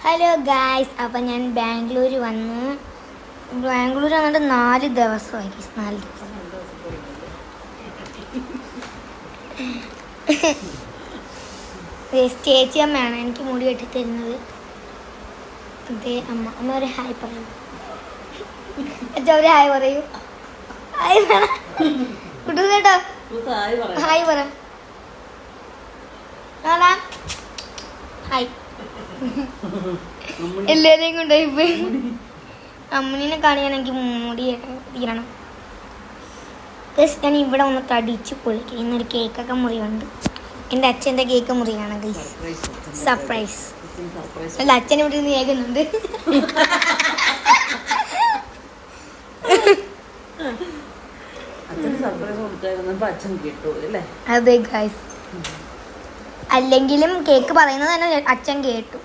Hello guys, അപ്പം ഞാൻ ബാംഗ്ലൂർ വന്നിട്ട് 4 ദിവസമായി. 4 ദിവസം ചേച്ചി അമ്മയാണ് എനിക്ക് മുടി വെട്ടി തരുന്നത്. അതെ അമ്മ. അമ്മ ഒരു ഹായ് പറയൂ. ഒരു ഹായ് പറയൂ. ഹായ് പറ കേട്ടോ. ഹായ് പറ. ഹായ്. എല്ലാരെയും കൊണ്ടുപോയി പോയി. അമ്മനെ കാണിക്കാൻ എനിക്ക് മുടി തീരണം. ഞാൻ ഇവിടെ ഒന്ന് തടിച്ച് പൊളിക്കും. ഇന്നൊരു കേക്കൊക്കെ മുറിയുണ്ട്. എൻ്റെ അച്ഛൻ്റെ കേക്ക് മുറിയാണ് ഗൈസ്. സർപ്രൈസ്. അല്ല, അച്ഛൻ ഇവിടെ നിന്ന് കേൾക്കുന്നുണ്ട്. അതെ ഗൈസ്, അല്ലെങ്കിലും കേക്ക് പറയുന്നത് തന്നെ അച്ഛൻ കേട്ടു.